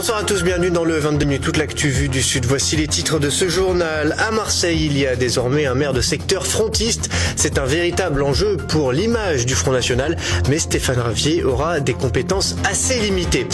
Bonsoir à tous, bienvenue dans le 22 minutes, toute l'actu vue du Sud. Voici les titres de ce journal. À Marseille, il y a désormais un maire de secteur frontiste. C'est un véritable enjeu pour l'image du Front National, mais Stéphane Ravier aura des compétences assez limitées.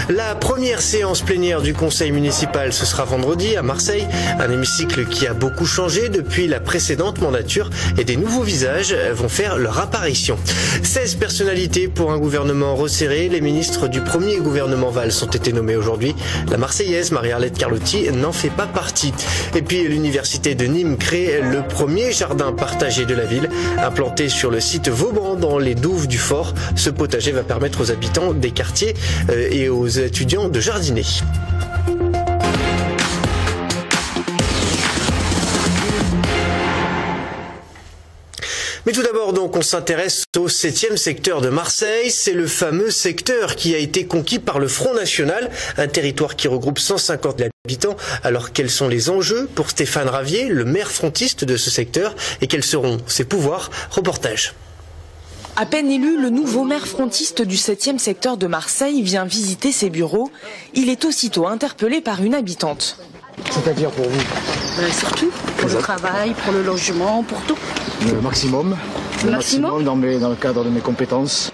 La première séance plénière du conseil municipal, ce sera vendredi à Marseille. Un hémicycle qui a beaucoup changé depuis la précédente mandature et des nouveaux visages vont faire leur apparition. 16 personnalités pour un gouvernement resserré. Les ministres du premier gouvernement Valls ont été nommés aujourd'hui. La Marseillaise Marie-Arlette Carlotti n'en fait pas partie. Et puis l'université de Nîmes crée le premier jardin partagé de la ville, implanté sur le site Vauban dans les douves du fort. Ce potager va permettre aux habitants des quartiers et aux étudiants de jardiner. Mais tout d'abord, donc, on s'intéresse au 7e secteur de Marseille. C'est le fameux secteur qui a été conquis par le Front National, un territoire qui regroupe 150 000 habitants. Alors, quels sont les enjeux pour Stéphane Ravier, le maire frontiste de ce secteur, et quels seront ses pouvoirs? Reportage. À peine élu, le nouveau maire frontiste du 7e secteur de Marseille vient visiter ses bureaux. Il est aussitôt interpellé par une habitante. C'est-à-dire pour vous? Surtout pour le travail, pour le logement, pour tout. Le maximum. Le maximum dans le cadre de mes compétences.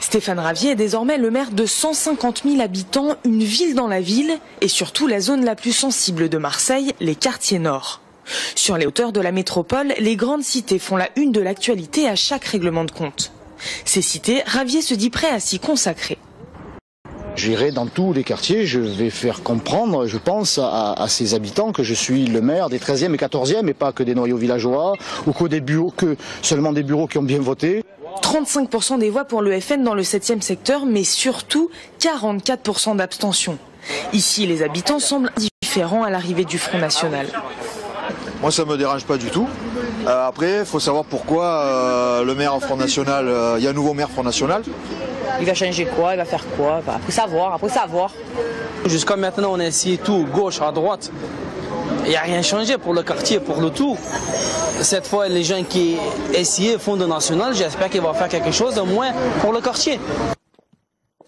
Stéphane Ravier est désormais le maire de 150 000 habitants, une ville dans la ville et surtout la zone la plus sensible de Marseille, les quartiers nord. Sur les hauteurs de la métropole, les grandes cités font la une de l'actualité à chaque règlement de compte. Ces cités, Ravier se dit prêt à s'y consacrer. J'irai dans tous les quartiers, je vais faire comprendre, je pense, à ces habitants que je suis le maire des 13e et 14e et pas que des noyaux villageois ou que seulement des bureaux qui ont bien voté. 35% des voix pour le FN dans le 7e secteur, mais surtout 44% d'abstention. Ici, les habitants semblent indifférents à l'arrivée du Front National. Moi, ça me dérange pas du tout. Après, il faut savoir pourquoi le maire Front National, il y a un nouveau maire Front National. Il va changer quoi, il va faire quoi, après savoir. Jusqu'à maintenant, on a essayé tout, gauche, à droite. Il n'y a rien changé pour le quartier, pour le tout. Cette fois, les gens qui essayaient Front National, j'espère qu'ils vont faire quelque chose au moins pour le quartier.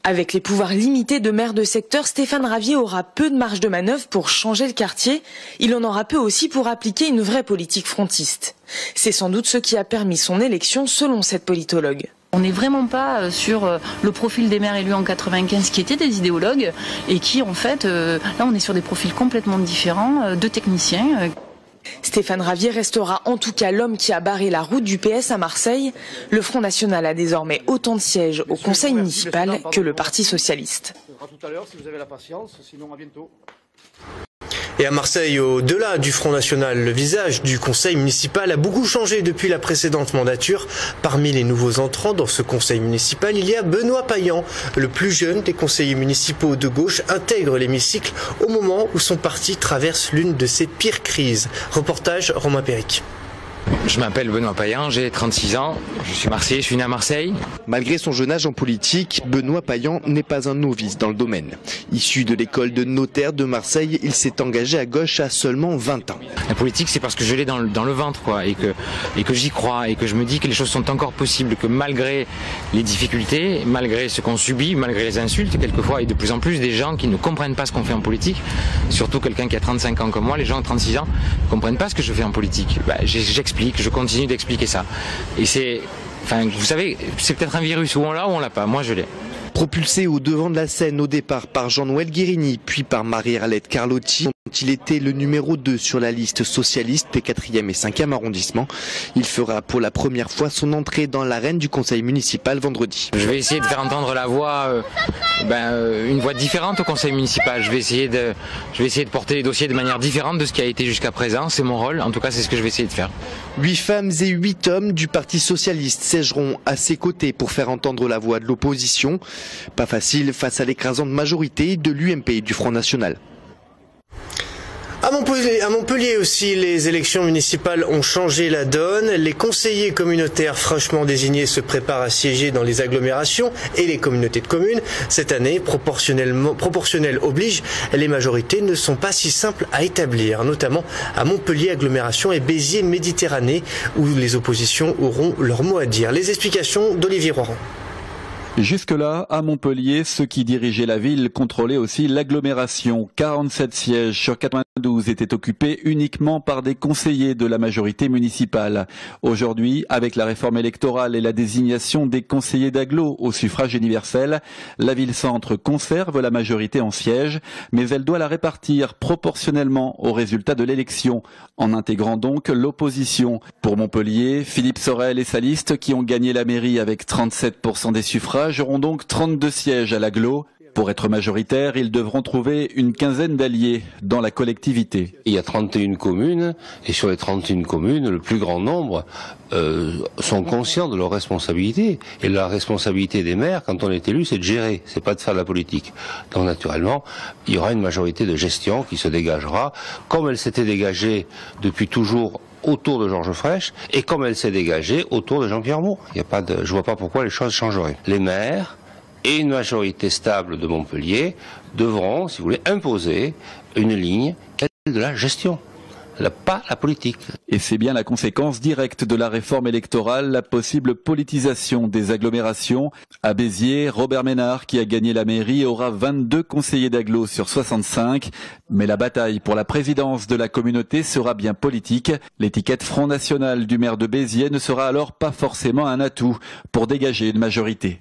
Avec les pouvoirs limités de maire de secteur, Stéphane Ravier aura peu de marge de manœuvre pour changer le quartier. Il en aura peu aussi pour appliquer une vraie politique frontiste. C'est sans doute ce qui a permis son élection selon cette politologue. On n'est vraiment pas sur le profil des maires élus en 95 qui étaient des idéologues et qui en fait, là on est sur des profils complètement différents de techniciens. Stéphane Ravier restera en tout cas l'homme qui a barré la route du PS à Marseille. Le Front National a désormais autant de sièges au conseil municipal que le Parti socialiste. Et à Marseille, au-delà du Front National, le visage du conseil municipal a beaucoup changé depuis la précédente mandature. Parmi les nouveaux entrants dans ce conseil municipal, il y a Benoît Payan. Le plus jeune des conseillers municipaux de gauche intègre l'hémicycle au moment où son parti traverse l'une de ses pires crises. Reportage Romain Péric. Je m'appelle Benoît Payan, j'ai 36 ans, je suis marseillais, je suis né à Marseille. Malgré son jeune âge en politique, Benoît Payan n'est pas un novice dans le domaine. Issu de l'école de notaire de Marseille, il s'est engagé à gauche à seulement 20 ans. La politique, c'est parce que je l'ai dans le ventre, quoi, et que j'y crois, et que je me dis que les choses sont encore possibles, que malgré les difficultés, malgré ce qu'on subit, malgré les insultes, quelquefois, et de plus en plus des gens qui ne comprennent pas ce qu'on fait en politique, surtout quelqu'un qui a 35 ans comme moi, les gens de 36 ans, ne comprennent pas ce que je fais en politique. J'explique, je continue d'expliquer ça. Et vous savez, c'est peut-être un virus où on l'a ou on l'a pas. Moi, je l'ai. Propulsé au devant de la scène au départ par Jean-Noël Guérini, puis par Marie-Arlette Carlotti, dont il était le numéro 2 sur la liste socialiste des 4e et 5e arrondissements, il fera pour la première fois son entrée dans l'arène du conseil municipal vendredi. Je vais essayer de faire entendre la voix, une voix différente au conseil municipal. Je vais essayer de porter les dossiers de manière différente de ce qui a été jusqu'à présent. C'est mon rôle, en tout cas c'est ce que je vais essayer de faire. 8 femmes et 8 hommes du Parti socialiste siégeront à ses côtés pour faire entendre la voix de l'opposition. Pas facile face à l'écrasante majorité de l'UMP et du Front National. À Montpellier aussi, les élections municipales ont changé la donne. Les conseillers communautaires fraîchement désignés se préparent à siéger dans les agglomérations et les communautés de communes. Cette année, proportionnelle oblige, les majorités ne sont pas si simples à établir, notamment à Montpellier agglomération et Béziers Méditerranée, où les oppositions auront leur mot à dire. Les explications d'Olivier Roiran. Jusque-là, à Montpellier, ceux qui dirigeaient la ville contrôlaient aussi l'agglomération. 47 sièges sur 92 étaient occupés uniquement par des conseillers de la majorité municipale. Aujourd'hui, avec la réforme électorale et la désignation des conseillers d'agglo au suffrage universel, la ville-centre conserve la majorité en sièges, mais elle doit la répartir proportionnellement au résultat de l'élection, en intégrant donc l'opposition. Pour Montpellier, Philippe Sorel et sa liste, qui ont gagné la mairie avec 37% des suffrages, auront donc 32 sièges à l'agglo. Pour être majoritaires, ils devront trouver une quinzaine d'alliés dans la collectivité. Il y a 31 communes, et sur les 31 communes, le plus grand nombre sont conscients de leurs responsabilités. Et la responsabilité des maires, quand on est élu, c'est de gérer, c'est pas de faire de la politique. Donc naturellement, il y aura une majorité de gestion qui se dégagera, comme elle s'était dégagée depuis toujours autour de Georges Frêche, et comme elle s'est dégagée autour de Jean-Pierre Moore. Je vois pas pourquoi les choses changeraient. Les maires et une majorité stable de Montpellier devront, si vous voulez, imposer une ligne de la gestion, pas la politique. Et c'est bien la conséquence directe de la réforme électorale, la possible politisation des agglomérations. À Béziers, Robert Ménard, qui a gagné la mairie, aura 22 conseillers d'agglo sur 65. Mais la bataille pour la présidence de la communauté sera bien politique. L'étiquette Front National du maire de Béziers ne sera alors pas forcément un atout pour dégager une majorité.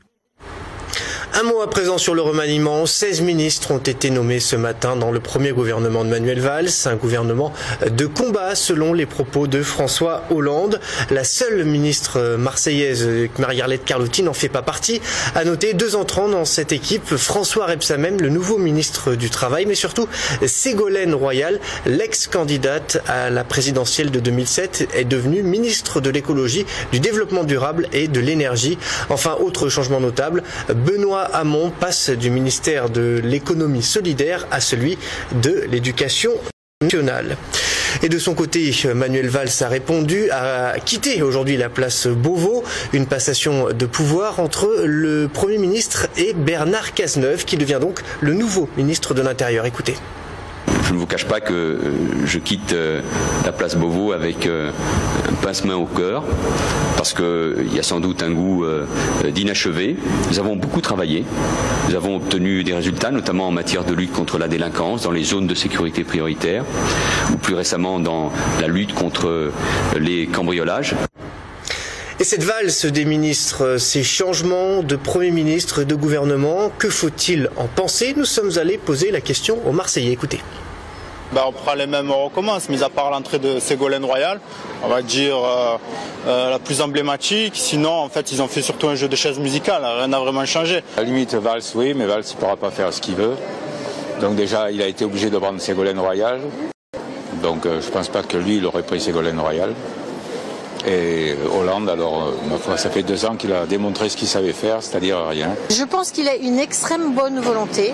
Un mot à présent sur le remaniement. 16 ministres ont été nommés ce matin dans le premier gouvernement de Manuel Valls. Un gouvernement de combat selon les propos de François Hollande. La seule ministre marseillaise, Marie-Arlette Carlotti, n'en fait pas partie. À noter 2 entrants dans cette équipe, François Rebsamen, le nouveau ministre du Travail, mais surtout Ségolène Royal, l'ex-candidate à la présidentielle de 2007, est devenue ministre de l'écologie, du développement durable et de l'énergie. Enfin, autre changement notable, Benoît Hamon passe du ministère de l'économie solidaire à celui de l'éducation nationale. Et de son côté, Manuel Valls a quitté aujourd'hui la place Beauvau, une passation de pouvoir entre le Premier ministre et Bernard Cazeneuve, qui devient donc le nouveau ministre de l'Intérieur. Écoutez. Je ne vous cache pas que je quitte la place Beauvau avec un pince-main au cœur, parce qu'il y a sans doute un goût d'inachevé. Nous avons beaucoup travaillé, nous avons obtenu des résultats, notamment en matière de lutte contre la délinquance, dans les zones de sécurité prioritaires, ou plus récemment dans la lutte contre les cambriolages. Et cette valse des ministres, ces changements de Premier ministre et de gouvernement, que faut-il en penser? Nous sommes allés poser la question aux Marseillais. Écoutez. On prend les mêmes, on recommence, mis à part l'entrée de Ségolène Royal, on va dire la plus emblématique. Sinon, en fait, ils ont fait surtout un jeu de chaises musicales, rien n'a vraiment changé. À la limite, Valls, oui, mais Valls ne pourra pas faire ce qu'il veut. Donc déjà, il a été obligé de prendre Ségolène Royal. Donc je ne pense pas que lui, il aurait pris Ségolène Royal. Et Hollande, alors, ça fait 2 ans qu'il a démontré ce qu'il savait faire, c'est-à-dire rien. Je pense qu'il a une extrême bonne volonté,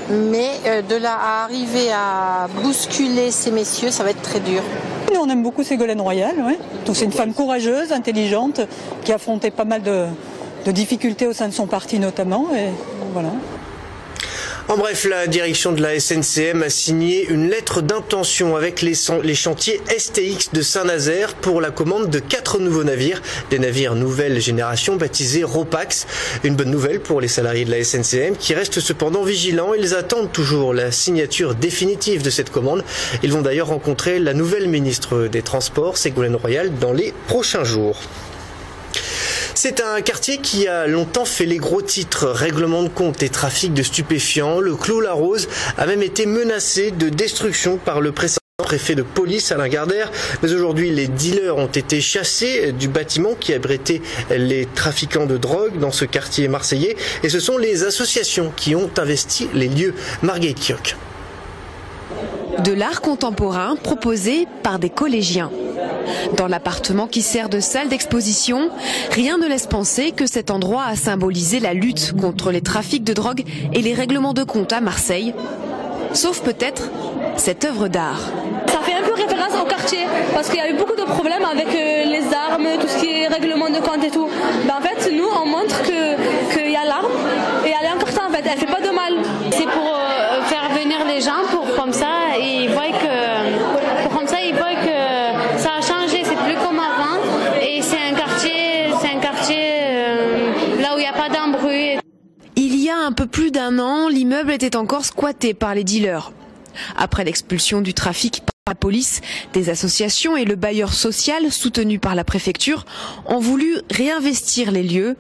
mais de là à arriver à bousculer ces messieurs, ça va être très dur. Nous, on aime beaucoup Ségolène Royal, ouais. Donc c'est une femme courageuse, intelligente, qui a affronté pas mal de difficultés au sein de son parti notamment, et voilà. En bref, la direction de la SNCM a signé une lettre d'intention avec les chantiers STX de Saint-Nazaire pour la commande de 4 nouveaux navires, des navires nouvelle génération baptisés Ropax. Une bonne nouvelle pour les salariés de la SNCM qui restent cependant vigilants. Ils attendent toujours la signature définitive de cette commande. Ils vont d'ailleurs rencontrer la nouvelle ministre des Transports, Ségolène Royal, dans les prochains jours. C'est un quartier qui a longtemps fait les gros titres, règlement de compte et trafic de stupéfiants. Le Clos-la-Rose a même été menacé de destruction par le précédent préfet de police Alain Gardère. Mais aujourd'hui, les dealers ont été chassés du bâtiment qui abritait les trafiquants de drogue dans ce quartier marseillais. Et ce sont les associations qui ont investi les lieux. Marguerite Kioch. De l'art contemporain proposé par des collégiens. Dans l'appartement qui sert de salle d'exposition, rien ne laisse penser que cet endroit a symbolisé la lutte contre les trafics de drogue et les règlements de compte à Marseille. Sauf peut-être cette œuvre d'art. Ça fait un peu référence au quartier, parce qu'il y a eu beaucoup de problèmes avec les armes, tout ce qui est règlement de compte et tout. En fait, nous, on montre qu'il y a l'arme et elle est encore ça en fait, elle fait pas de mal. C'est pour faire venir les gens, pour comme ça, ils voient que ça a changé, c'est plus comme avant. Et c'est un quartier là où il n'y a pas d'embrouille. plus d'1 an, l'immeuble était encore squatté par les dealers. Après l'expulsion du trafic par la police, des associations et le bailleur social, soutenu par la préfecture, ont voulu réinvestir les lieux.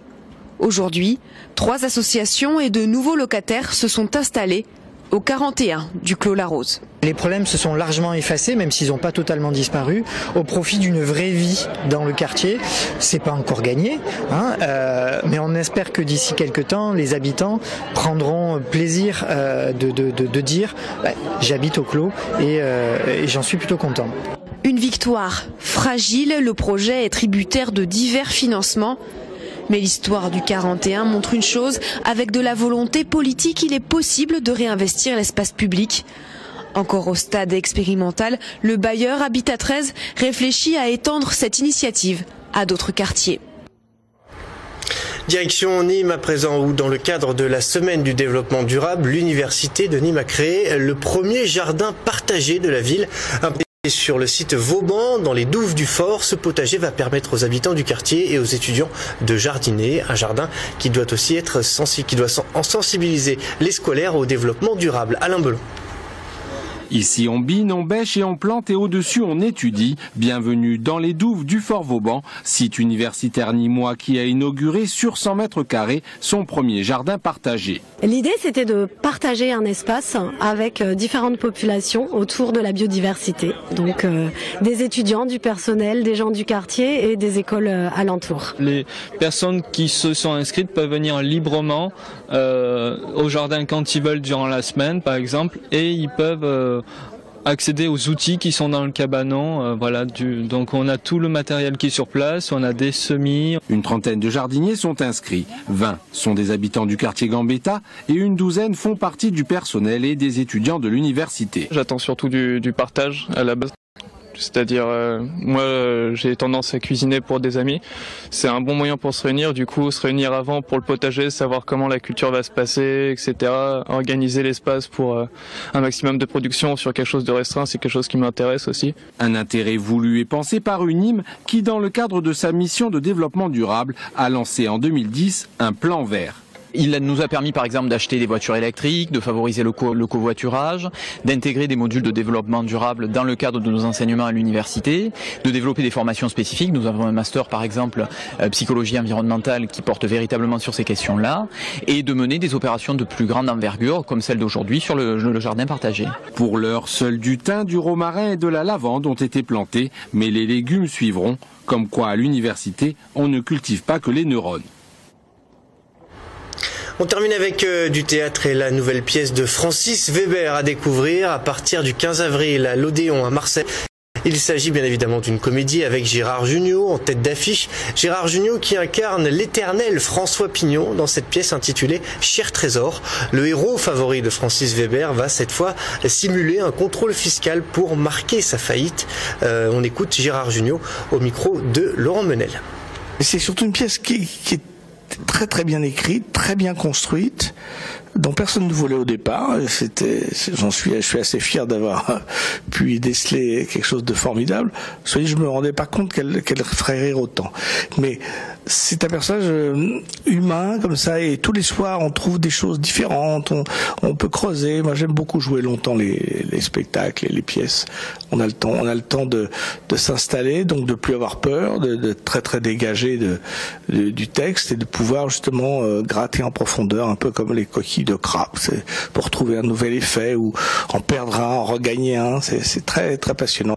Aujourd'hui, 3 associations et de nouveaux locataires se sont installés au 41 du Clos La Rose. Les problèmes se sont largement effacés, même s'ils n'ont pas totalement disparu, au profit d'une vraie vie dans le quartier. C'est pas encore gagné, mais on espère que d'ici quelques temps, les habitants prendront plaisir de dire j'habite au Clos et j'en suis plutôt content. Une victoire fragile, le projet est tributaire de divers financements. Mais l'histoire du 41 montre une chose, avec de la volonté politique, il est possible de réinvestir l'espace public. Encore au stade expérimental, le bailleur Habitat 13 réfléchit à étendre cette initiative à d'autres quartiers. Direction Nîmes à présent, où dans le cadre de la semaine du développement durable, l'université de Nîmes a créé le premier jardin partagé de la ville. Sur le site Vauban, dans les douves du fort, ce potager va permettre aux habitants du quartier et aux étudiants de jardiner. Un jardin qui doit aussi être sensibiliser les scolaires au développement durable. Alain Belon. Ici on bine, on bêche et on plante et au-dessus on étudie. Bienvenue dans les douves du Fort Vauban, site universitaire nîmois qui a inauguré sur 100 mètres carrés son premier jardin partagé. L'idée c'était de partager un espace avec différentes populations autour de la biodiversité. Donc des étudiants, du personnel, des gens du quartier et des écoles alentours. Les personnes qui se sont inscrites peuvent venir librement au jardin quand ils veulent durant la semaine par exemple, et ils peuvent accéder aux outils qui sont dans le cabanon. Donc on a tout le matériel qui est sur place, on a des semis. Une trentaine de jardiniers sont inscrits. 20 sont des habitants du quartier Gambetta et une douzaine font partie du personnel et des étudiants de l'université. J'attends surtout du partage à la base. C'est-à-dire, moi j'ai tendance à cuisiner pour des amis. C'est un bon moyen pour se réunir. Du coup, se réunir avant pour le potager, savoir comment la culture va se passer, etc. Organiser l'espace pour un maximum de production sur quelque chose de restreint, c'est quelque chose qui m'intéresse aussi. Un intérêt voulu et pensé par Nîmes qui, dans le cadre de sa mission de développement durable, a lancé en 2010 un plan vert. Il nous a permis par exemple d'acheter des voitures électriques, de favoriser le covoiturage, d'intégrer des modules de développement durable dans le cadre de nos enseignements à l'université, de développer des formations spécifiques. Nous avons un master par exemple psychologie environnementale qui porte véritablement sur ces questions-là, et de mener des opérations de plus grande envergure comme celle d'aujourd'hui sur le jardin partagé. Pour l'heure, seuls du thym, du romarin et de la lavande ont été plantés, mais les légumes suivront, comme quoi à l'université on ne cultive pas que les neurones. On termine avec du théâtre et la nouvelle pièce de Francis Weber à découvrir à partir du 15 avril à l'Odéon à Marseille. Il s'agit bien évidemment d'une comédie avec Gérard Jugnot en tête d'affiche. Gérard Jugnot qui incarne l'éternel François Pignon dans cette pièce intitulée Cher Trésor. Le héros favori de Francis Weber va cette fois simuler un contrôle fiscal pour marquer sa faillite. On écoute Gérard Jugnot au micro de Laurent Menel. C'est surtout une pièce qui est très très bien écrite, très bien construite, dont personne ne voulait au départ. Je suis assez fier d'avoir pu y déceler quelque chose de formidable. Je me rendais pas compte qu'elle ferait rire autant. Mais c'est un personnage humain comme ça, et tous les soirs on trouve des choses différentes, on peut creuser. Moi j'aime beaucoup jouer longtemps les spectacles et les pièces. On a le temps de s'installer, donc de plus avoir peur, de très très dégager du texte et de pouvoir justement gratter en profondeur, un peu comme les coquilles de crabe, pour trouver un nouvel effet ou en perdre un, en regagner un. C'est très très passionnant.